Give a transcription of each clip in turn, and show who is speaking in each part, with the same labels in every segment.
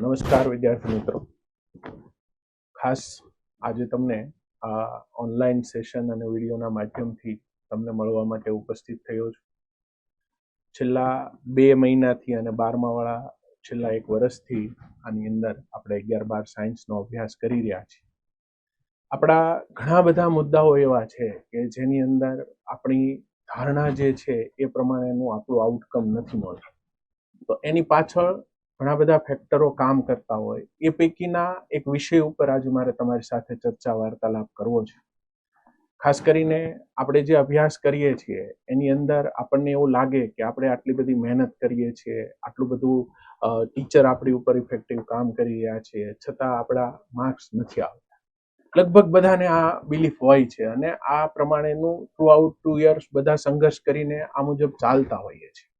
Speaker 1: નમસ્કાર વિદ્યાર્થી મિત્રો, ખાસ આજે તમને આ ઓનલાઈન સેશન અને વિડીયોના માધ્યમથી તમને મળવા માટે ઉપસ્થિત થયો છું. છેલ્લા 2 મહિનાથી અને 12મા વાળા છેલ્લા 1 વર્ષથી આની અંદર આપણે 11-12 સાયન્સનો અભ્યાસ કરી રહ્યા છીએ. આપણા ઘણા બધા મુદ્દાઓ એવા છે કે જેની અંદર આપણી ધારણા જે છે એ પ્રમાણેનું આપણું આઉટકમ નથી મળતું. તો એની પાછળ ઘણા બધા ફેક્ટરો કામ કરતા હોય. એ પૈકીના એક વિષય ઉપર આજે મારે તમારી સાથે ચર્ચા વાર્તાલાપ કરવો છે. ખાસ કરીને આપણે જે અભ્યાસ કરીએ છીએ એની અંદર આપણને એવું લાગે કે આપણે આટલી બધી મહેનત કરીએ છીએ, આટલું બધું ટીચર આપણી ઉપર ઇફેક્ટિવ કામ કરી રહ્યા છે, છતાં આપણા માર્ક્સ નથી આવતા. લગભગ બધાને આ બિલીફ હોય છે અને આ પ્રમાણેનું થ્રુ આઉટ 2 યર્સ બધા સંઘર્ષ કરીને આ મુજબ ચાલતા હોઈએ છીએ.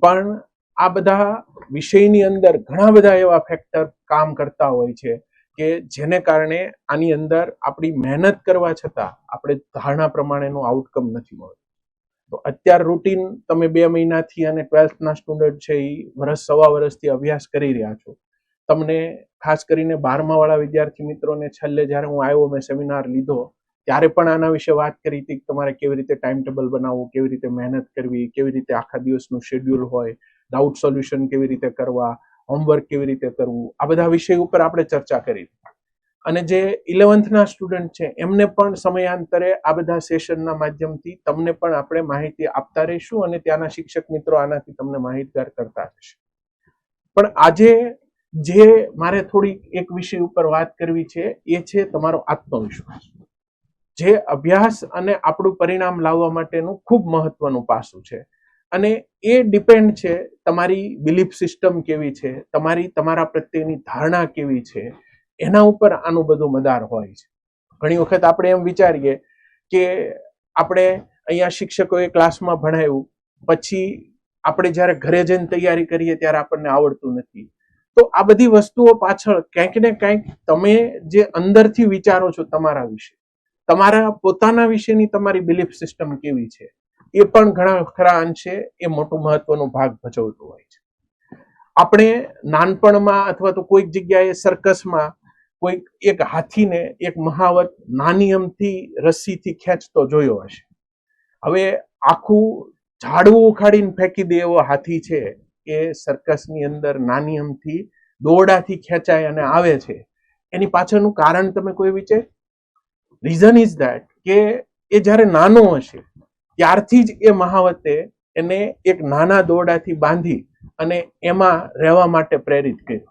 Speaker 1: પણ આ બધા વિષયની અંદર ઘણા બધા એવા ફેક્ટર કામ કરતા હોય છે કે જેને કારણે આની અંદર આપણી મહેનત કરવા છતાં આપણે ધારણા પ્રમાણેનું આઉટકમ નથી મળતું. તો અત્યારે રૂટીન તમે 2 મહિનાથી અને 12થના સ્ટુડન્ટ છે એ સવા વર્ષથી અભ્યાસ કરી રહ્યા છો. તમને ખાસ કરીને 12મા વાળા વિદ્યાર્થી મિત્રોને છેલ્લે જ્યારે હું આવ્યો, મેં સેમિનાર લીધો ત્યારે પણ આના વિશે વાત કરી હતી કે તમારે કેવી રીતે ટાઈમ ટેબલ બનાવવું, કેવી રીતે મહેનત કરવી, કેવી રીતે આખા દિવસનું શેડ્યુલ હોય, ડાઉટ સોલ્યુશન કેવી રીતે કરવા, હોમવર્ક કેવી રીતે કરવું, આ બધા વિષય ઉપર આપણે ચર્ચા કરી. અને જે 11થના સ્ટુડન્ટ છે એમને પણ સમયાંતરે આ બધા સેશનના માધ્યમથી તમને પણ આપણે માહિતી આપતા રહીશું અને ત્યાંના શિક્ષક મિત્રો આનાથી તમને માહિતગાર કરતા રહેશે. પણ આજે જે મારે થોડી એક વિષય ઉપર વાત કરવી છે એ છે તમારો આત્મવિશ્વાસ, જે અભ્યાસ અને આપણું પરિણામ લાવવા માટેનું ખૂબ મહત્વનું પાસું છે. અને એ ડિપેન્ડ છે તમારી બિલીફ સિસ્ટમ કેવી છે, તમારા પ્રત્યેની ધારણા કેવી છે, એના ઉપર આનું બધું મદાર હોય છે. ઘણી વખત આપણે એમ વિચારીએ કે આપણે અહીંયા શિક્ષકોએ ક્લાસમાં ભણાવ્યું, પછી આપણે જ્યારે ઘરે જઈને તૈયારી કરીએ ત્યારે આપણને આવડતું નથી. તો આ બધી વસ્તુઓ પાછળ ક્યાંક ને ક્યાંક તમે જે અંદરથી વિચારો છો તમારા વિશે, તમારા પોતાના વિશેની તમારી બિલીફ સિસ્ટમ કેવી છે, એ પણ ઘણા ખરા અંશે એ મોટો મહત્વનો ભાગ ભજવતો હોય છે. આપણે નાનપણમાં અથવા તો કોઈક જગ્યાએ સર્કસમાં કોઈક એક હાથીને એક મહાવત નાની અમથી રસ્સીથી ખેંચતો જોયો હશે. હવે આખું ઝાડવું ઉખાડીને ફેંકી દે એવો હાથી છે એ સર્કસની અંદર નાની અમથી દોરડાથી ખેંચાય અને આવે છે. એની પાછળનું કારણ તમે કોઈ વિચાર? રીઝન ઇઝ ધેટ કે એ જ્યારે નાનો હશે ત્યારથી જ એ મહાવતે એને એક નાના દોરડાથી બાંધી અને એમાં રહેવા માટે પ્રેરિત કર્યો.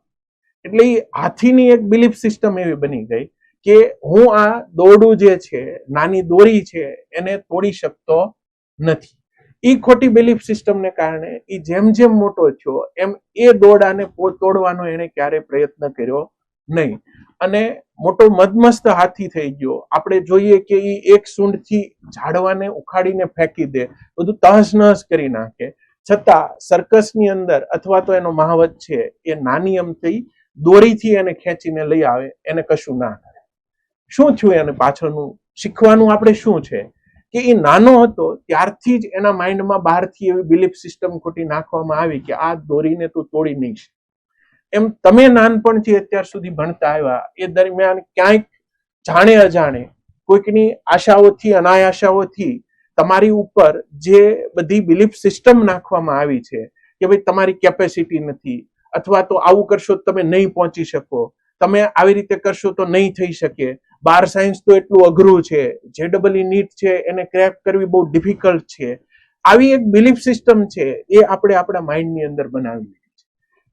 Speaker 1: એટલે એ હાથીની એક બિલીફ સિસ્ટમ એવી બની ગઈ કે હું આ દોરડું જે છે, નાની દોરી છે, એને તોડી શકતો નથી. એ ખોટી બિલીફ સિસ્ટમને કારણે એ જેમ જેમ મોટો થયો એમ એ દોરડાને તોડવાનો એને ક્યારેય પ્રયત્ન કર્યો નહીં અને મોટો મદમસ્ત હાથી થઈ ગયો. આપણે જોઈએ કે એ એક સૂંઢથી ઝાડવાને ઉખાડીને ફેંકી દે, બધું તહસ નહસ કરી નાખે, છતાં સર્કસની અંદર અથવા તો એનો મહાવત છે એ નાની અમથી દોરીથી એને ખેંચીને લઈ આવે, એને કશું ના કરે. શું થયું એને પાછળનું શીખવાનું આપણે શું છે કે એ નાનો હતો ત્યારથી જ એના માઇન્ડમાં બહારથી એવી બિલીફ સિસ્ટમ ખોટી નાખવામાં આવી કે આ દોરીને તું તોડી નહીં શકે. એમ તમે નાનપણથી અત્યાર સુધી ભણતા આવ્યા એ દરમિયાન ક્યાંક જાણે અજાણે કોઈકની આશાઓથી અનાયાશાઓથી તમારી ઉપર જે બધી બિલીફ સિસ્ટમ નાખવામાં આવી છે કે ભાઈ તમારી કેપેસિટી નથી, અથવા તો આવું કરશો તો તમે નહીં પહોંચી શકો, તમે આવી રીતે કરશો તો નહીં થઈ શકે, 12 સાયન્સ તો એટલું અઘરું છે, JEE નીટ છે એને ક્રેક કરવી બહુ ડિફિકલ્ટ છે. આવી એક બિલીફ સિસ્ટમ છે એ આપણે આપણા માઇન્ડની અંદર બનાવી છે.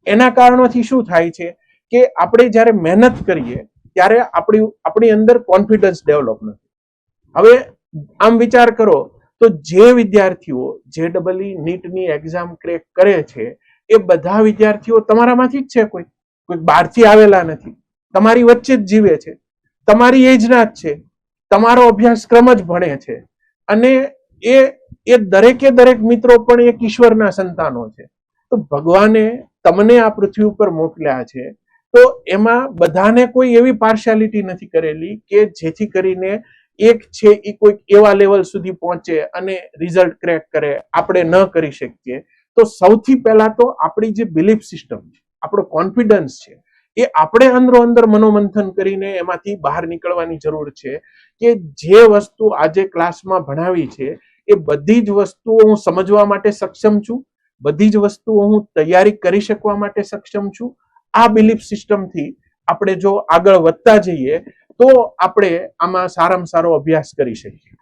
Speaker 1: એના કારણોથી શું થાય છે કે આપણે જ્યારે મહેનત કરીએ ત્યારે આપણી અંદર કોન્ફિડન્સ ડેવલપ નથી. હવે આમ વિચાર કરો તો જે વિદ્યાર્થીઓ JEE નીટની એક્ઝામ ક્રેક કરે છે એ બધા વિદ્યાર્થીઓ તમારામાંથી જ છે, કોઈ બહારથી આવેલા નથી, તમારી વચ્ચે જ જીવે છે, તમારી એજના જ છે, તમારો અભ્યાસક્રમ જ ભણે છે અને એ દરેક મિત્રો પણ એક ઈશ્વરના સંતાનો છે. તો ભગવાને તમને આ પૃથ્વી ઉપર મોકલ્યા છે તો એમાં બધાને કોઈ એવી પાર્શિયાલિટી નથી કરેલી કે જેથી કરીને એક છે એ કોઈક એવા લેવલ સુધી પહોંચે અને રિઝલ્ટ ક્રેક કરે, આપણે ન કરી શકીએ. તો સૌથી પહેલા તો આપણી જે બિલીફ સિસ્ટમ છે આપણો કોન્ફિડન્સ છે, એ આપણે અંદરો અંદર મનોમંથન કરીને એમાંથી બહાર નીકળવાની જરૂર છે કે જે વસ્તુ આજે ક્લાસમાં ભણાવી છે એ બધી જ વસ્તુઓ હું સમજવા માટે સક્ષમ છું, બધી જ વસ્તુઓ હું તૈયારી કરી શકવા માટે સક્ષમ છું. આ બિલીફ સિસ્ટમથી આપણે જો આગળ વધતા જઈએ તો આપણે આમાં સારામાં સારો અભ્યાસ કરી શકીએ.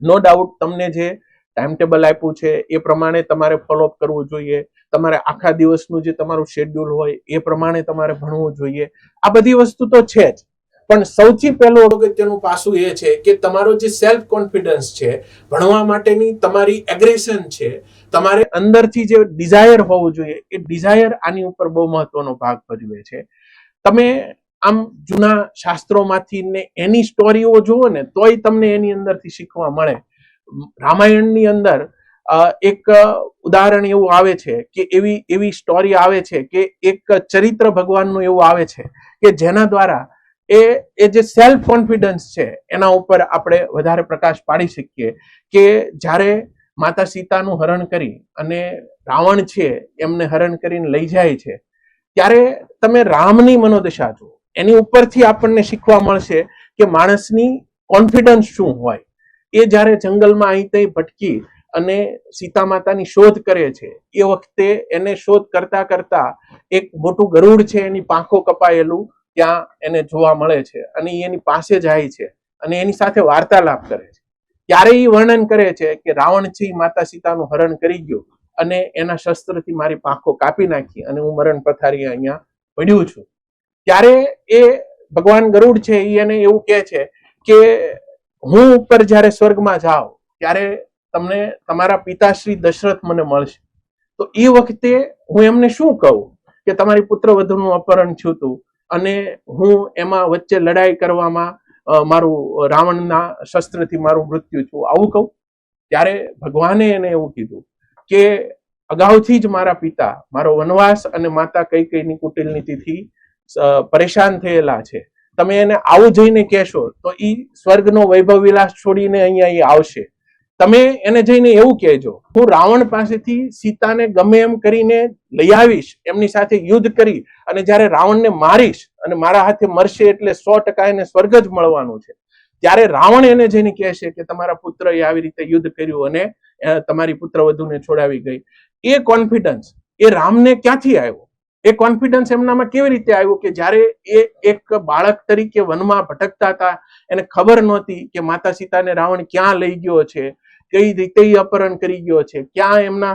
Speaker 1: નો ડાઉટ તમને જે ટાઈમ ટેબલ આપ્યું છે એ પ્રમાણે તમારે ફોલોઅપ કરવું જોઈએ. તમારે આખા દિવસનું જે તમારું શેડ્યુલ હોય એ પ્રમાણે તમારે ભણવું જોઈએ. આ બધી વસ્તુ તો છે જ, પણ સૌથી પહેલું અગત્યનું પાસું એ છે કે તમારો જે સેલ્ફ કોન્ફિડન્સ છે, ભણવા માટેની તમારી એગ્રેશન છે, તમારે અંદરથી જે ડિઝાયર હોવું જોઈએ એ ડિઝાયર આની ઉપર બહુ મહત્વનો ભાગ ભજવે છે. તમે આમ જૂના શાસ્ત્રોમાંથી ને એની સ્ટોરીઓ જુઓ ને તોય તમને એની અંદરથી શીખવા મળે. રામાયણની અંદર એક ઉદાહરણ એવું આવે છે કે એવી સ્ટોરી આવે છે કે એક ચરિત્ર ભગવાનનું એવું આવે છે કે જેના દ્વારા એ જે સેલ્ફ કોન્ફિડન્સ છે એના ઉપર આપણે વધારે પ્રકાશ પાડી શકીએ કે જ્યારે માતા સીતાનું હરણ કરી અને રાવણ છે એમને હરણ કરીને લઈ જાય છે ત્યારે તમે રામની મનોદશા જુઓ, એની ઉપરથી આપણને શીખવા મળશે કે માણસની કોન્ફિડન્સ શું હોય. એ જ્યારે જંગલમાં અહીં તઈ ભટકી અને સીતા માતાની શોધ કરે છે એ વખતે એને શોધ કરતા કરતા એક મોટું ગરુડ છે એની પાંખો કપાયેલું ત્યાં એને જોવા મળે છે અને એની પાસે જાય છે અને એની સાથે વાર્તાલાપ કરે છે. ત્યારે એ વર્ણન કરે છે કે રાવણ છે માતા સીતાનું હરણ કરી ગયો અને એના શસ્ત્રથી મારી પાંખો કાપી નાખી અને હું મરણ પથારી અહીંયા પડ્યું છું. ત્યારે એ ભગવાન ગરુડ છે એને એવું કહે છે કે હું ઉપર જ્યારે સ્વર્ગમાં જાઉં ત્યારે તમને તમારા પિતાશ્રી દશરથ મને મળશે, તો એ વખતે હું એમને શું કહું કે તમારી પુત્ર વધુનું અપહરણ થયું હતું અને હું એમાં વચ્ચે લડાઈ કરવામાં મારું રાવણના શસ્ત્રથી મારું મૃત્યુ થયું, આવું કહું? ત્યારે ભગવાને એને એવું કીધું કે અગાઉથી જ મારા પિતા મારો વનવાસ અને માતા કૈકેયીની કુટિલ નીતિથી પરેશાન થયેલા છે. તમે એને આવું જઈને કહેશો તો એ સ્વર્ગનો વૈભવ વિલાસ છોડીને અહીંયા આવશે. તમે એને જઈને એવું કહેજો હું રાવણ પાસેથી સીતાને ગમે એમ કરીને લઈ આવીશ, એમની સાથે યુદ્ધ કરી અને જ્યારે રાવણને મારીશ અને મારા હાથે મરશે એટલે 100% એને સ્વર્ગ જ મળવાનું છે. ત્યારે રાવણ એને જઈને કહેશે કે તમારા પુત્રએ આવી રીતે યુદ્ધ કર્યું અને તમારી પુત્ર વધુને છોડાવી ગઈ. એ કોન્ફિડન્સ એ રામને ક્યાંથી આવ્યો? એ કોન્ફિડન્સ એમનામાં કેવી રીતે આવ્યું કે જ્યારે એ એક બાળક તરીકે વનમાં ભટકતા હતા, એને ખબર નહોતી કે માતા સીતાને રાવણ ક્યાં લઈ ગયો છે, કઈ રીતે અપહરણ કરી ગયો છે, ક્યાં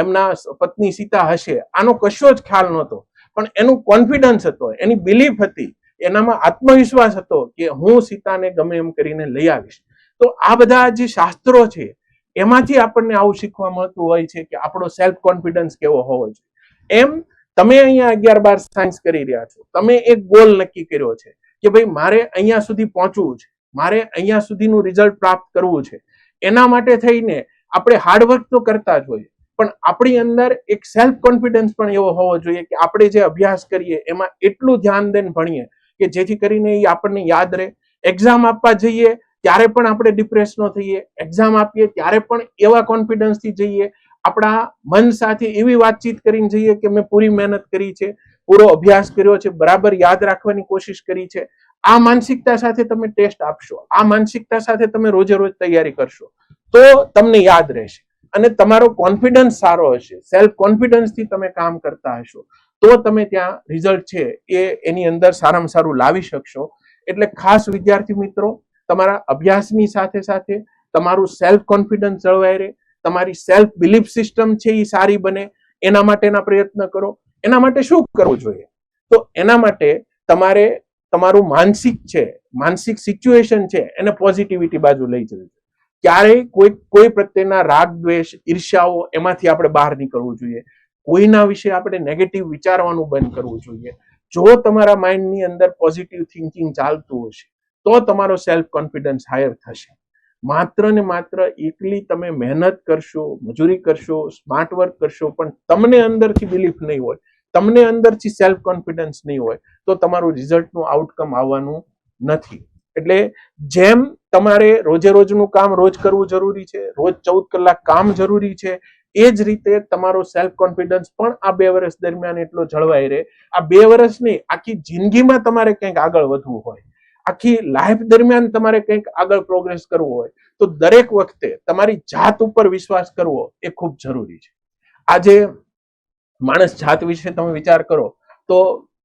Speaker 1: એમના પત્ની સીતા હશે, આનો કશો જ ખ્યાલ નહોતો. પણ એનું કોન્ફિડન્સ હતો, એની બિલીફ હતી, એનામાં આત્મવિશ્વાસ હતો કે હું સીતાને ગમે એમ કરીને લઈ આવીશ. તો આ બધા જે શાસ્ત્રો છે એમાંથી આપણને આવું શીખવા મળતું હોય છે કે આપણો સેલ્ફ કોન્ફિડન્સ કેવો હોવો જોઈએ. એમ તમે અહીંયા 11-12 સાયન્સ કરી રહ્યા છો, તમે એક ગોલ નક્કી કર્યો છે કે ભાઈ મારે અહીંયા સુધી પહોંચવું છે, મારે અહીંયા સુધીનું રિઝલ્ટ પ્રાપ્ત કરવું છે. એના માટે થઈને આપણે હાર્ડવર્ક તો કરતા જ હોઈએ, પણ આપણી અંદર એક સેલ્ફ કોન્ફિડન્સ પણ એવો હોવો જોઈએ કે આપણે જે અભ્યાસ કરીએ એમાં એટલું ધ્યાન દઈને ભણીએ કે જેથી કરીને એ આપણને યાદ રહે. એક્ઝામ આપવા જઈએ ત્યારે પણ આપણે ડિપ્રેસ ન થઈએ, એક્ઝામ આપીએ ત્યારે પણ એવા કોન્ફિડન્સથી જઈએ, આપણા મન સાથે એવી વાતચીત કરીને જઈએ કે મેં પૂરી મહેનત કરી છે, પૂરો અભ્યાસ કર્યો છે, બરાબર યાદ રાખવાની કોશિશ કરી છે. આ માનસિકતા સાથે તમે ટેસ્ટ આપશો, આ માનસિકતા સાથે તમે રોજે રોજ તૈયારી કરશો તો તમને યાદ રહેશે અને તમારો કોન્ફિડન્સ સારો હશે. સેલ્ફ કોન્ફિડન્સથી તમે કામ કરતા હશો તો તમે ત્યાં રિઝલ્ટ છે એ એની અંદર સારામાં સારું લાવી શકશો. એટલે ખાસ વિદ્યાર્થી મિત્રો, તમારા અભ્યાસની સાથે સાથે તમારું સેલ્ફ કોન્ફિડન્સ જળવાઈ રહે, તમારી સેલ્ફ બિલીફ સિસ્ટમ છે એ સારી બને, એના માટેના પ્રયત્ન કરો. એના માટે શું કરવું જોઈએ? તો એના માટે તમારે તમારું માનસિક સિચ્યુએશન છે એને પોઝિટિવિટી બાજુ લઈ જવું જોઈએ. ક્યારેય કોઈ પ્રત્યેના રાગ દ્વેષ ઈર્ષ્યાઓ એમાંથી આપણે બહાર નીકળવું જોઈએ. કોઈના વિશે આપણે નેગેટિવ વિચારવાનું બંધ કરવું જોઈએ. જો તમારા માઇન્ડની અંદર પોઝિટિવ થિંકિંગ ચાલતું હશે તો તમારો સેલ્ફ કોન્ફિડન્સ હાયર થશે. માત્ર ને માત્ર એકલી તમે મહેનત કરશો, મજૂરી કરશો, સ્માર્ટ વર્ક કરશો, પણ તમને અંદરથી બિલીફ નહીં હોય, તમને અંદરથી સેલ્ફ કોન્ફિડન્સ નહીં હોય તો તમારું રિઝલ્ટનું આઉટકમ આવવાનું નથી. એટલે જેમ તમારે રોજે રોજનું કામ રોજ કરવું જરૂરી છે, રોજ 14 કલાક કામ જરૂરી છે, એ જ રીતે તમારો સેલ્ફ કોન્ફિડન્સ પણ આ 2 વર્ષ દરમિયાન એટલો જળવાઈ રહે. આ 2 વર્ષ નહીં, આખી જિંદગીમાં તમારે કંઈક આગળ વધવું હોય, આખી લાઈફ દરમિયાન તમારે કંઈક આગળ પ્રોગ્રેસ કરવું હોય, તો દરેક વખતે તમારી જાત ઉપર વિશ્વાસ કરવો એ ખૂબ જરૂરી છે. આજે માણસ જાત વિશે તમે વિચાર કરો તો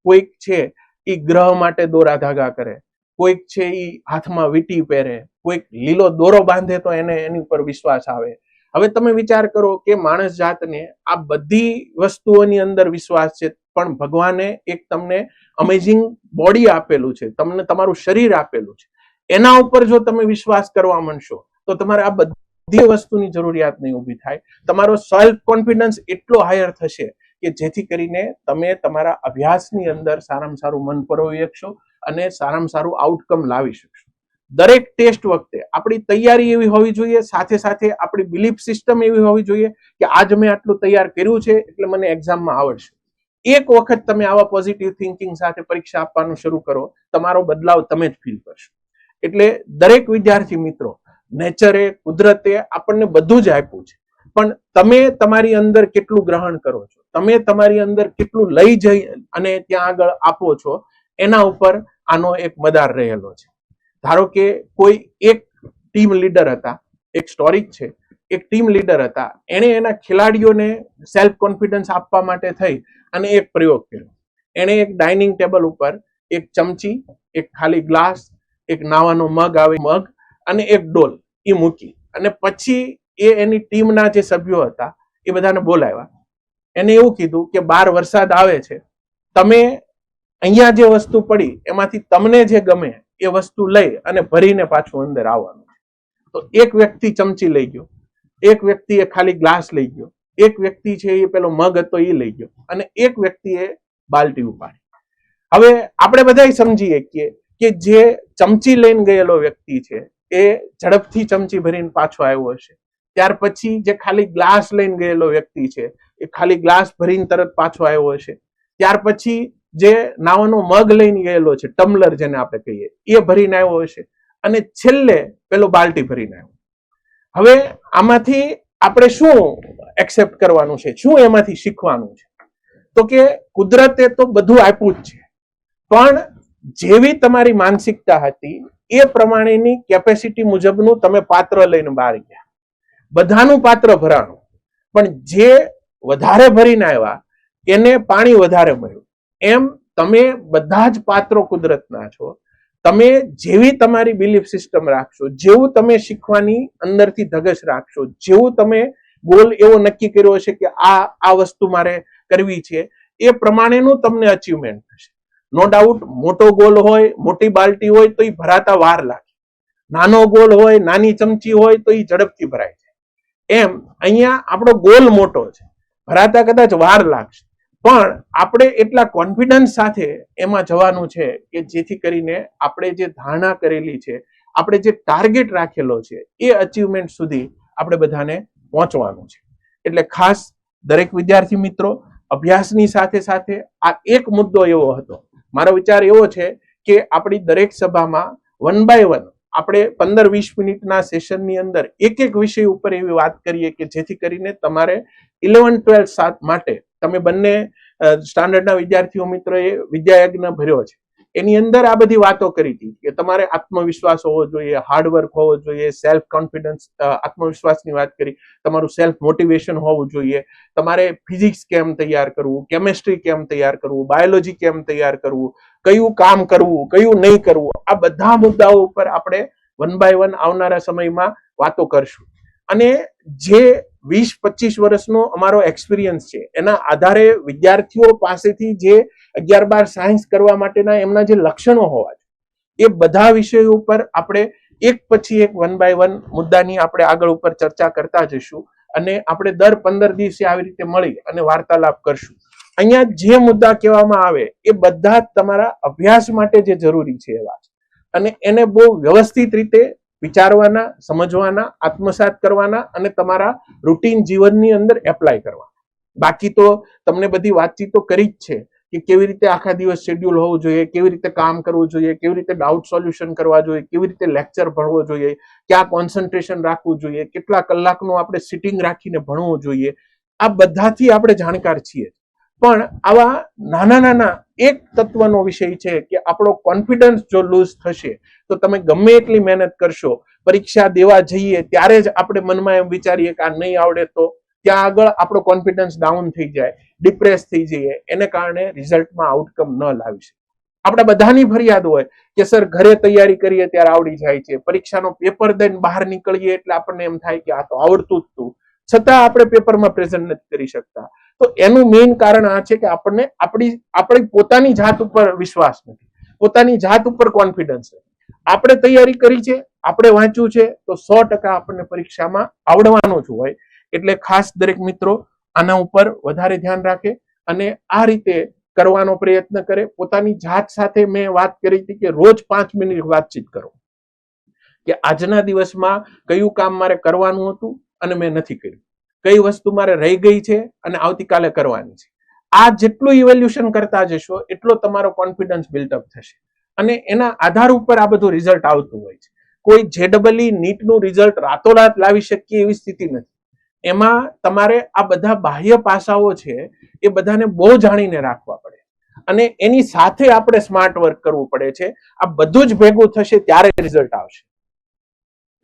Speaker 1: કોઈક છે એ ગ્રહ માટે દોરા ધાગા કરે, કોઈક છે એ હાથમાં વીંટી પહેરે, કોઈક લીલો દોરો બાંધે તો એને એની ઉપર વિશ્વાસ આવે. હવે તમે વિચાર કરો કે માણસ જાતને આ બધી વસ્તુઓની અંદર વિશ્વાસ છે, પણ ભગવાને એક તમને અમેઝિંગ બોડી આપેલું છે, તમને તમારું શરીર આપેલું છે, એના ઉપર જો તમે વિશ્વાસ કરવા માંડશો તો તમારે આ બધી વસ્તુની જરૂરિયાત નહીં ઊભી થાય. તમારો સેલ્ફ કોન્ફિડન્સ એટલો હાયર થશે કે જેથી કરીને તમે તમારા અભ્યાસની અંદર સારામાં સારું મન પરોવી શકશો અને સારામાં સારું આઉટકમ લાવી શકશો. દરેક ટેસ્ટ વખતે આપણી તૈયારી એવી હોવી જોઈએ, સાથે સાથે આપણી બિલીફ સિસ્ટમ એવી હોવી જોઈએ કે આજ મેં આટલું તૈયાર કર્યું છે એટલે મને એક્ઝામમાં આવડશે. એક વખત તમે આવા પોઝિટિવ થિંકિંગ સાથે પરીક્ષા આપવાનું શરૂ કરો, તમારો બદલાવ તમે જ ફીલ કરશો. એટલે દરેક વિદ્યાર્થી મિત્રો, નેચરે, કુદરતે આપણને બધું જ આપ્યું છે, પણ તમે તમારી અંદર કેટલું ગ્રહણ કરો છો, તમે તમારી અંદર કેટલું લઈ જઈ અને ત્યાં આગળ આપો છો, એના ઉપર આનો એક મદાર રહેલો છે. ધારો કે કોઈ એક ટીમ લીડર હતા, એક સ્ટોરી છે, એક ટીમ લીડર હતા, એણે એના ખેલાડીઓને સેલ્ફ કોન્ફિડન્સ આપવા માટે થઈ અને એક પ્રયોગ કર્યો. એણે એક ડાઇનિંગ ટેબલ ઉપર એક ચમચી, એક ખાલી ગ્લાસ, એક નાવાનો મગ આવે મગ અને એક ડોલ એ મૂકી અને પછી એ એની ટીમના જે સભ્યો હતા એ બધાને બોલાવ્યા. એને એવું કીધું કે બહાર વરસાદ આવે છે, તમે અહીંયા જે વસ્તુ પડી એમાંથી તમને જે ગમે એ વસ્તુ લઈ અને ભરીને પાછું અંદર આવવાનું. તો એક વ્યક્તિ ચમચી લઈ ગયો, એક વ્યક્તિએ ખાલી ગ્લાસ લઈ ગયો, એક વ્યક્તિ છે એ પેલો મગ હતો એ લઈ ગયો અને એક વ્યક્તિએ બાલટી ઉપાડી. હવે આપણે બધા સમજીએ કે જે ચમચી લઈને ગયેલો વ્યક્તિ છે એ ઝડપથી ચમચી ભરીને પાછો આવ્યો હશે. ત્યાર પછી જે ખાલી ગ્લાસ લઈને ગયેલો વ્યક્તિ છે એ ખાલી ગ્લાસ ભરીને તરત પાછો આવ્યો હશે. ત્યાર પછી જે નાવાનો મગ લઈને ગયેલો છે, ટમ્બલર જેને આપણે કહીએ, એ ભરીને આવ્યો હશે અને છેલ્લે પેલો બાલટી ભરીને આવ્યો. હવે આમાંથી આપણે શું એક્સેપ્ટ કરવાનું છે, શું એમાંથી શીખવાનું છે? તો કે કુદરતે તો બધું આપ્યું જ છે, પણ જેવી તમારી માનસિકતા હતી એ પ્રમાણેની કેપેસિટી મુજબનું તમે પાત્ર લઈને બહાર ગયા. બધાનું પાત્ર ભરાણું, પણ જે વધારે ભરીને આવ્યા એને પાણી વધારે મળ્યું. એમ તમે બધા જ પાત્રો કુદરતના છો. તમે જેવી તમારી બિલીફ સિસ્ટમ રાખશો, જેવું તમે શીખવાની અંદરથી ધગશ રાખશો, જેવું તમે ગોલ એવો નક્કી કર્યો હશે કે આ વસ્તુ મારે કરવી છે, એ પ્રમાણેનું તમને અચીવમેન્ટ થશે. નો ડાઉટ મોટો ગોલ હોય, મોટી બાલટી હોય તો એ ભરાતા વાર લાગે, નાનો ગોલ હોય, નાની ચમચી હોય તો એ ઝડપથી ભરાય છે. એમ અહીંયા આપણો ગોલ મોટો છે, ભરાતા કદાચ વાર લાગશે, પણ આપણે એટલા કોન્ફિડન્સ સાથે એમાં જવાનું છે કે જેથી કરીને આપણે જે ધારણા કરેલી છે, આપણે જે ટાર્ગેટ રાખેલો છે, એ અચીવમેન્ટ સુધી આપણે બધાને પહોંચવાનું છે. એટલે ખાસ દરેક વિદ્યાર્થી મિત્રો, અભ્યાસની સાથે સાથે આ એક મુદ્દો એવો હતો. મારો વિચાર એવો છે કે આપણી દરેક સભામાં 1 by 1 આપણે 15-20 મિનિટના સેશનની અંદર એક એક વિષય ઉપર એવી વાત કરીએ કે જેથી કરીને તમારે 11-12 માટે, તમે બંને સ્ટાન્ડર્ડના વિદ્યાર્થીઓ મિત્રોએ વિદ્યાયજ્ઞ ભર્યો છે, એની અંદર આ બધી વાતો કરી હતી કે તમારે આત્મવિશ્વાસ હોવો જોઈએ, હાર્ડવર્ક હોવો જોઈએ, સેલ્ફ કોન્ફિડન્સ, આત્મવિશ્વાસની વાત કરી, તમારું સેલ્ફ મોટિવેશન હોવું જોઈએ, તમારે ફિઝિક્સ કેમ તૈયાર કરવું, કેમેસ્ટ્રી કેમ તૈયાર કરવું, બાયોલોજી કેમ તૈયાર કરવું, કયું કામ કરવું, કયું નહીં કરવું, આ બધા મુદ્દાઓ ઉપર આપણે 1 by 1 આવનારા સમયમાં વાતો કરશું. અને જે 20-25 વર્ષનો અમારો એક્સપિરિયન્સ છે એના આધારે વિદ્યાર્થીઓ પાસેથી જે 11-12 સાયન્સ કરવા માટેના એમના જે લક્ષણો હોવા જોઈએ, એ બધા વિષયો ઉપર આપણે એક પછી એક 1 by 1 મુદ્દાની આપણે આગળ ઉપર ચર્ચા કરતા જઈશું અને આપણે દર 15 દિવસે આવી રીતે મળી અને વાર્તાલાપ કરશું. અહીંયા જે મુદ્દા કહેવામાં આવે એ બધા તમારા અભ્યાસ માટે જે જરૂરી છે એવા છે અને એને બહુ વ્યવસ્થિત રીતે વિચારવાના, સમજવાના, આત્મસાત કરવાના અને તમારા રૂટીન જીવનની અંદર એપ્લાય કરવાના. બાકી તો તમને બધી વાતચીતો કરી જ છે કે કેવી રીતે આખા દિવસ શેડ્યુલ હોવું જોઈએ, કેવી રીતે કામ કરવું જોઈએ, કેવી રીતે ડાઉટ સોલ્યુશન કરવા જોઈએ, કેવી રીતે લેક્ચર ભણવો જોઈએ, ક્યાં કોન્સન્ટ્રેશન રાખવું જોઈએ, કેટલા કલાકનું આપણે સિટિંગ રાખીને ભણવું જોઈએ, આ બધાથી આપણે જાણકાર છીએ. પણ આવા નાના નાના એક તત્વનો વિષય છે કે આપણો કોન્ફિડન્સ જો લૂઝ થશે તો તમે ગમે એટલી મહેનત કરશો, પરીક્ષા દેવા જઈએ ત્યારે જ આપણે મનમાં એમ વિચારીએ કે આ નહીં આવડે તો ત્યાં આગળ આપણો કોન્ફિડન્સ ડાઉન થઈ જાય, ડિપ્રેસ થઈ જઈએ, એને કારણે રિઝલ્ટમાં આઉટકમ ન લાવી શકે. આપણે બધાની ફરિયાદ હોય કે સર ઘરે તૈયારી કરીએ ત્યારે આવડી જાય છે, પરીક્ષાનો પેપર દઈને બહાર નીકળીએ એટલે આપણને એમ થાય કે આ તો આવડતું જ હતું, છતાં આપણે પેપરમાં પ્રેઝન્ટ નથી કરી શકતા. તો એનું મેઇન કારણ આ છે કે આપણને આપણી પોતાની જાત ઉપર વિશ્વાસ નથી, પોતાની જાત ઉપર કોન્ફિડન્સ નથી. આપણે તૈયારી કરી છે, આપણે વાંચ્યું છે તો 100% આપણને પરીક્ષામાં આવડવાનું જ હોય. એટલે ખાસ દરેક મિત્રો આના ઉપર વધારે ધ્યાન રાખે અને આ રીતે કરવાનો પ્રયત્ન કરે. પોતાની જાત સાથે મેં વાત કરી હતી કે રોજ 5 મિનિટ વાતચીત કરો કે આજના દિવસમાં કયું કામ મારે કરવાનું હતું અને મેં નથી કર્યું, કઈ વસ્તુ મારે રહી ગઈ છે અને આવતીકાલે કરવાની છે. આ જેટલું ઇવેલ્યુશન કરતા જશો એટલો તમારો કોન્ફિડન્સ બિલ્ટઅપ થશે અને એના આધાર ઉપર આ બધું રિઝલ્ટ આવતું હોય છે. કોઈ JEE નીટનું રિઝલ્ટ રાતોરાત લાવી શકીએ એવી સ્થિતિ નથી. એમાં તમારે આ બધા બાહ્ય પાસાઓ છે એ બધાને બહુ જાણીને રાખવા પડે અને એની સાથે આપણે સ્માર્ટ વર્ક કરવું પડે છે. આ બધું જ ભેગું થશે ત્યારે રિઝલ્ટ આવશે.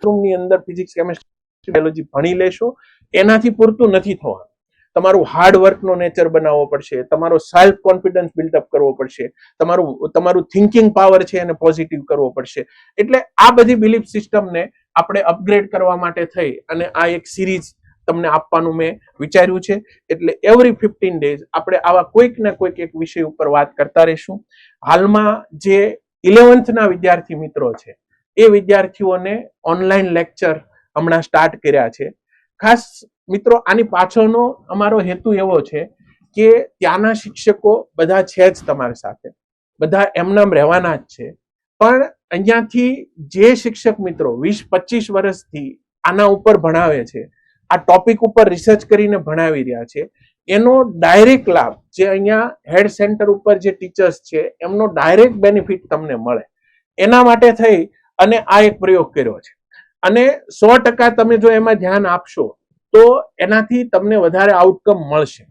Speaker 1: રૂમની અંદર ફિઝિક્સ, કેમેસ્ટ્રી, બાયોલોજી ભણી લેશો એનાથી પૂરતું નથી થવાનું. તમારું હાર્ડવર્કનો નેચર બનાવવો પડશે, તમારો સેલ્ફ કોન્ફિડન્સ બિલ્ડઅપ કરવો પડશે, તમારું થિંકિંગ પાવર છે એને પોઝિટિવ કરવો પડશે. એટલે આ બધી બિલીફ સિસ્ટમને આપણે અપગ્રેડ કરવા માટે થઈ અને આ એક સિરીઝ તમને આપવાનું મેં વિચાર્યું છે. એટલે એવરી 15 ડેઝ આપણે આવા કોઈક ને કોઈક એક વિષય ઉપર વાત કરતા રહીશું. હાલમાં જે 11th ના વિદ્યાર્થી મિત્રો છે એ વિદ્યાર્થીઓને ઓનલાઈન લેક્ચર હમણાં સ્ટાર્ટ કર્યા છે. ખાસ મિત્રો આની પાછળનો અમારો હેતુ એવો છે કે ત્યાંના શિક્ષકો બધા છે જ તમારી સાથે, બધા એમનામ રહેવાના જ છે, પણ અહીંયાથી જે શિક્ષક મિત્રો 20-25 વર્ષથી આના ઉપર ભણાવે છે, આ ટોપિક ઉપર રિસર્ચ કરીને ભણાવી રહ્યા છે, એનો ડાયરેક્ટ લાભ જે અહીંયા હેડ સેન્ટર ઉપર જે ટીચર્સ છે એમનો ડાયરેક્ટ બેનિફિટ તમને મળે એના માટે થઈ અને આ એક પ્રયોગ કર્યો છે. અને 100% તમે જો એમાં ધ્યાન આપશો તો એનાથી તમને વધારે આઉટકમ મળશે.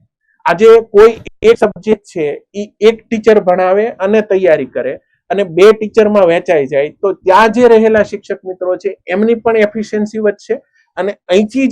Speaker 1: આજે કોઈ એક સબ્જેક્ટ છે એ એક ટીચર ભણાવે અને તૈયારી કરે અને 2 ટીચરમાં વહેંચાઈ જાય તો ત્યાં જે રહેલા શિક્ષક મિત્રો છે એમની પણ એફિશિયન્સી વધશે અને અહીંથી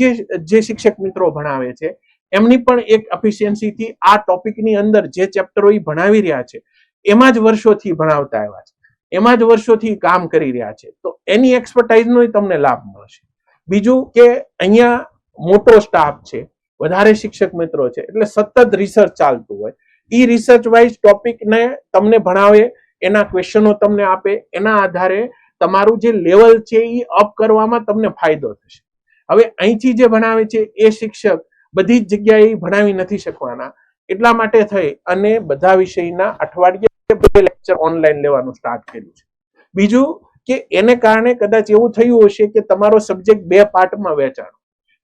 Speaker 1: જે શિક્ષક મિત્રો ભણાવે છે એમની પણ એક એફિશિયન્સીથી આ ટોપિકની અંદર જે ચેપ્ટરો એ ભણાવી રહ્યા છે એમાં જ વર્ષોથી ભણાવતા આવ્યા છે, એમાં જ વર્ષોથી કામ કરી રહ્યા છે, તો એની એક્સપર્ટાઇઝનો તમને લાભ મળશે. બીજું કે અહીંયા મોટો સ્ટાફ છે, વધારે શિક્ષક મિત્રો છે, એટલે સતત રિસર્ચ ચાલતું હોય. એ રિસર્ચ વાઇઝ ટોપિકને તમને ભણાવે, એના ક્વેશ્ચનો તમને આપે, એના આધારે તમારું જે લેવલ છે એ અપ કરવામાં તમને ફાયદો થશે. હવે અહીંથી જે ભણાવે છે એ શિક્ષક બધી જ જગ્યાએ ભણાવી નથી શકવાના, એટલા માટે થઈ અને બધા વિષયના અઠવાડિયે 2 લેક્ચર ઓનલાઈન લેવાનું સ્ટાર્ટ કર્યું છે. બીજું કે એને કારણે કદાચ એવું થયું હશે કે તમારો સબ્જેક્ટ 2 પાર્ટમાં વહેંચાણો,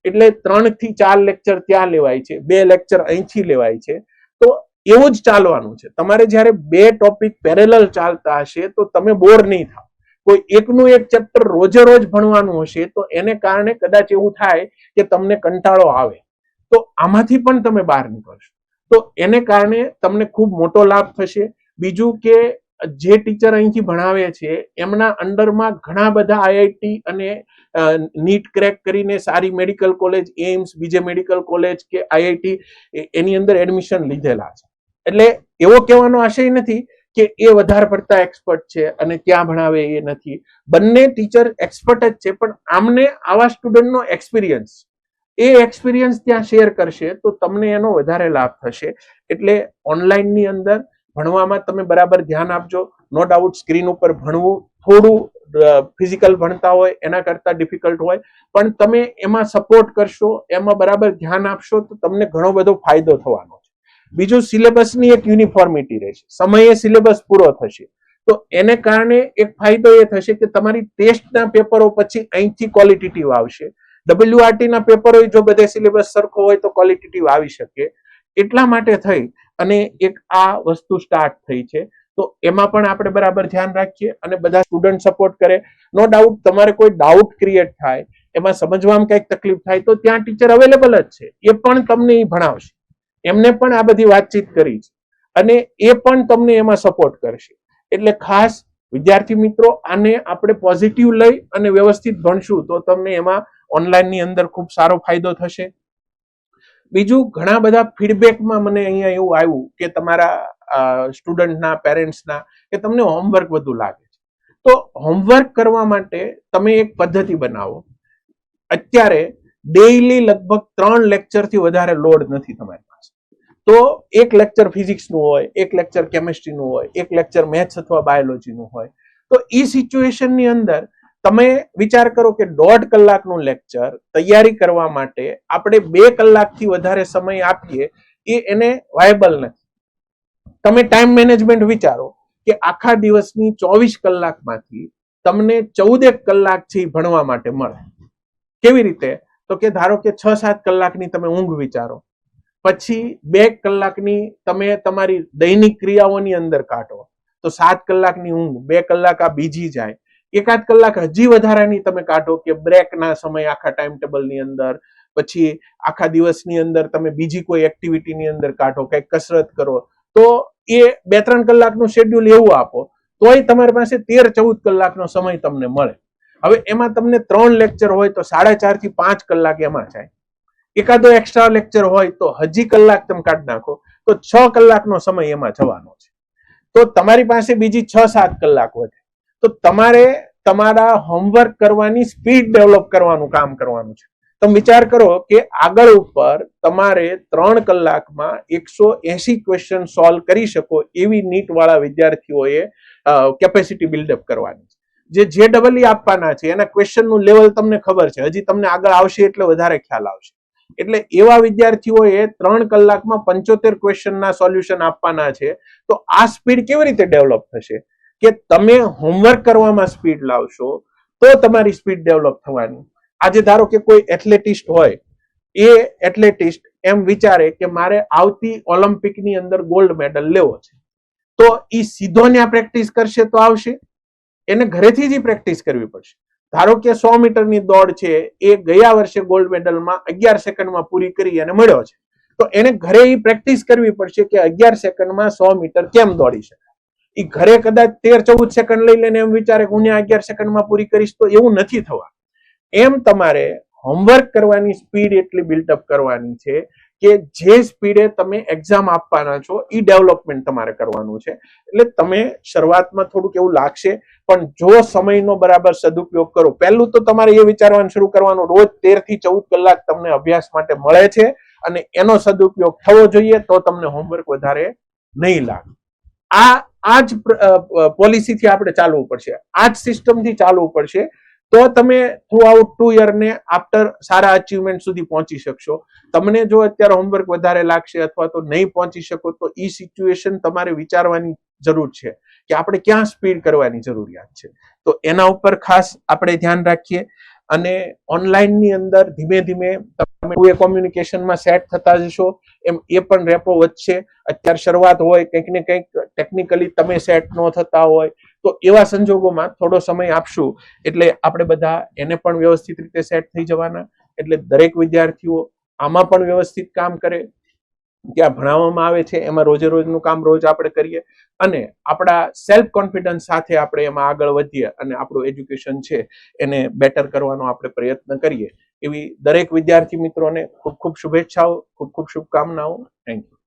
Speaker 1: એટલે 3 થી 4 લેક્ચર ત્યાં લેવાય છે, 2 લેક્ચર અહીંથી લેવાય છે, તો એવું જ ચાલવાનું છે. તમારે જ્યારે 2 ટોપિક પેરેલલ ચાલતા હશે તો તમે બોર નહીં થાવ. કોઈ એકનું એક ચેપ્ટર રોજે રોજ ભણવાનું હશે તો એને કારણે કદાચ એવું થાય કે તમને કંટાળો આવે, તો આમાંથી પણ તમે બહાર નીકળશો, તો એને કારણે તમને ખૂબ મોટો લાભ થશે. બીજું કે જે ટીચર અહીંથી ભણાવે છે એમના અંડરમાં ઘણા બધા IIT અને નીટ ક્રેક કરીને સારી મેડિકલ કોલેજ, એમ્સ, બીજે મેડિકલ કોલેજ કે IIT એની અંદર એડમિશન લીધેલા છે. એટલે એવો કહેવાનો આશય નથી કે એ વધારે પડતા એક્સપર્ટ છે અને ત્યાં ભણાવે એ નથી. બંને ટીચર એક્સપર્ટ જ છે, પણ આમને આવા સ્ટુડન્ટનો એક્સપિરિયન્સ ત્યાં શેર કરશે તો તમને એનો વધારે લાભ થશે. એટલે ઓનલાઈનની અંદર ભણવામાં તમે બરાબર ધ્યાન આપજો. નો ડાઉટ સ્ક્રીન ઉપર ભણવું થોડું ફિઝિકલ ભણતા હોય એના કરતા ડિફિકલ્ટ હોય, પણ તમે એમાં સપોર્ટ કરશો, એમાં બરાબર ધ્યાન આપશો તો તમને ઘણો બધો ફાયદો થવાનો છે. બીજું સિલેબસની એક યુનિફોર્મિટી રહેશે, સમયે સિલેબસ પૂરો થશે તો એને કારણે એક ફાયદો એ થશે કે તમારી ટેસ્ટના પેપરો પછી અહીંથી ક્વોલિટેટિવ આવશે. WRT ના પેપરો જો બધે સિલેબસ સરખો હોય તો ક્વોલિટેટિવ આવી શકે. એટલા માટે થઈ અને એક આ વસ્તુ સ્ટાર્ટ થઈ છે. તો એમાં પણ આપણે બરાબર ધ્યાન રાખીએ અને બધા સ્ટુડન્ટ સપોર્ટ કરે. નો ડાઉટ તમારે કોઈ ડાઉટ ક્રિએટ થાય, એમાં સમજવામાં કંઈક તકલીફ થાય તો ત્યાં ટીચર અવેલેબલ જ છે, એ પણ તમને ભણાવશે. એમને પણ આ બધી વાતચીત કરી છે અને એ પણ તમને એમાં સપોર્ટ કરશે. એટલે ખાસ વિદ્યાર્થી મિત્રો, આને આપણે પોઝિટિવ લઈ અને વ્યવસ્થિત ભણશું તો તમને એમાં ઓનલાઈનની અંદર ખૂબ સારો ફાયદો થશે. બીજું, ઘણા બધા ફીડબેકમાં મને અહીંયા એવું આવ્યું કે તમારા સ્ટુડન્ટના પેરેન્ટ્સના કે તમને હોમવર્ક વધુ લાગે છે. તો હોમવર્ક કરવા માટે તમે એક પદ્ધતિ બનાવો. અત્યારે ડેઈલી લગભગ 3 લેક્ચરથી વધારે લોડ નથી તમારી પાસે. તો એક લેક્ચર ફિઝિક્સનું હોય, એક લેક્ચર કેમિસ્ટ્રીનું હોય, એક લેક્ચર મેથ્સ અથવા બાયોલોજીનું હોય. તો એ સિચ્યુએશનની અંદર તમે વિચાર કરો કે 1.5 કલાકનું લેક્ચર તૈયારી કરવા માટે આપણે 2 કલાકથી વધારે સમય આપીએ, એ એને વાયબલ નથી. તમે ટાઈમ મેનેજમેન્ટ વિચારો કે આખા દિવસની 24 કલાકમાંથી તમને 14 કલાક છે ભણવા માટે મળે. કેવી રીતે? તો કે ધારો કે 6-7 કલાકની તમે ઊંઘ વિચારો, પછી 2 કલાકની તમે તમારી દૈનિક ક્રિયાઓની અંદર કાઢો, તો 7 કલાકની ઊંઘ, 2 કલાક આ બીજી જાય, 1-8 કલાક હજી વધારાની તમે કાઢો કે બ્રેકના સમય આખા ટાઈમ ટેબલની અંદર, પછી આખા દિવસની અંદર તમે બીજી કોઈ એક્ટિવિટીની અંદર કાઢો, કંઈક કસરત કરો, તો એ 2-3 કલાકનું શેડ્યુલ એવું આપો તોય તમારી પાસે 13-14 કલાકનો સમય તમને મળે. હવે એમાં તમને 3 લેક્ચર હોય તો 4.5 થી 5 કલાક એમાં જાય. એકાદો એક્સ્ટ્રા લેક્ચર હોય તો હજી કલાક તમે કાઢી નાખો તો 6 કલાકનો સમય એમાં જવાનો છે. તો તમારી પાસે બીજી 6-7 કલાક વધે. તો તમારે તમારા હોમવર્ક કરવાની સ્પીડ ડેવલપ કરવાનું કામ કરવાનું છે. તમે વિચાર કરો કે આગળ ઉપર તમારે 3 કલાકમાં 180 ક્વેશ્ચન સોલ્વ કરી શકો એવી નીટ વાળા વિદ્યાર્થીઓએ કેપેસિટી બિલ્ડઅપ કરવાની છે. જે JEE આપવાના છે એના ક્વેશ્ચનનું લેવલ તમને ખબર છે, હજી તમને આગળ આવશે એટલે વધારે ખ્યાલ આવશે. એટલે એવા વિદ્યાર્થીઓએ 3 કલાકમાં 75 ક્વેશ્ચનના સોલ્યુશન આપવાના છે. તો આ સ્પીડ કેવી રીતે ડેવલપ થશે? કે તમે હોમવર્ક કરવામાં સ્પીડ લાવશો તો તમારી સ્પીડ ડેવલપ થવાની. આજે ધારો કે કોઈ એથ્લેટિસ્ટ હોય, એ એથ્લેટિસ્ટ એમ વિચારે કે મારે આવતી ઓલિમ્પિકની અંદર ગોલ્ડ મેડલ લેવો છે, તો એ સીધો ત્યાં પ્રેક્ટિસ કરશે તો આવશે? એને ઘરેથી જ પ્રેક્ટિસ કરવી પડશે. ધારો કે 100 મીટરની દોડ છે, એ ગયા વર્ષે ગોલ્ડ મેડલમાં 11 સેકન્ડમાં પૂરી કરી અને મળ્યો છે, તો એને ઘરે એ પ્રેક્ટિસ કરવી પડશે કે 11 સેકન્ડમાં 100 મીટર કેમ દોડી શકાય. એ ઘરે કદાચ 13-14 સેકન્ડ લઈ લઈને એમ વિચારે કે હું 11 સેકન્ડમાં પૂરી કરીશ, તો એવું નથી થવા. એમ તમારે હોમવર્ક કરવાની સ્પીડ એટલી બિલ્ડઅપ કરવાની છે કે જે સ્પીડે તમે એક્ઝામ આપવાના છો એ ડેવલપમેન્ટ તમારે કરવાનું છે. એટલે તમે શરૂઆતમાં થોડુંક એવું લાગશે, પણ જો સમયનો બરાબર સદુપયોગ કરો. પહેલું તો તમારે એ વિચારવાનું શરૂ કરવાનું, રોજ 13 થી 14 કલાક તમને અભ્યાસ માટે મળે છે અને એનો સદુપયોગ થવો જોઈએ, તો તમને હોમવર્ક વધારે નહીં લાગે. આ જ પોલિસીથી આપણે ચાલવું પડશે, આ જ સિસ્ટમથી ચાલવું પડશે. તો તમે થ્રુ આઉટ 2 યરને આફ્ટર સારા અચીવમેન્ટ સુધી પહોંચી શકશો. તમને જો અત્યારે હોમવર્ક વધારે લાગશે અથવા તો નહીં પહોંચી શકો, તો એ સિચ્યુએશન તમારે વિચારવાની જરૂર છે કે આપણે ક્યાં સ્પીડ કરવાની જરૂરિયાત છે. તો એના ઉપર ખાસ આપણે ધ્યાન રાખીએ. અને ઓનલાઈનની અંદર ધીમે ધીમે તમે કોમ્યુનિકેશનમાં સેટ થતા જશો, એમ એ પણ રેપો વધશે. અત્યારે શરૂઆત હોય, કંઈક ને કંઈક ટેકનિકલી તમે સેટ ન થતા હોય, તો એવા સંજોગોમાં થોડો સમય આપશું એટલે આપણે બધા એને પણ વ્યવસ્થિત રીતે સેટ થઈ જવાના. એટલે દરેક વિદ્યાર્થીઓ આમાં પણ વ્યવસ્થિત કામ કરે. ત્યાં ભણાવવામાં આવે છે એમાં રોજે રોજનું કામ રોજ આપણે કરીએ અને આપણા સેલ્ફ કોન્ફિડન્સ સાથે આપણે એમાં આગળ વધીએ અને આપણું એજ્યુકેશન છે એને બેટર કરવાનો આપણે પ્રયત્ન કરીએ. એવી દરેક વિદ્યાર્થી મિત્રોને ખૂબ ખૂબ શુભેચ્છાઓ, ખૂબ ખૂબ શુભકામનાઓ. Thank you.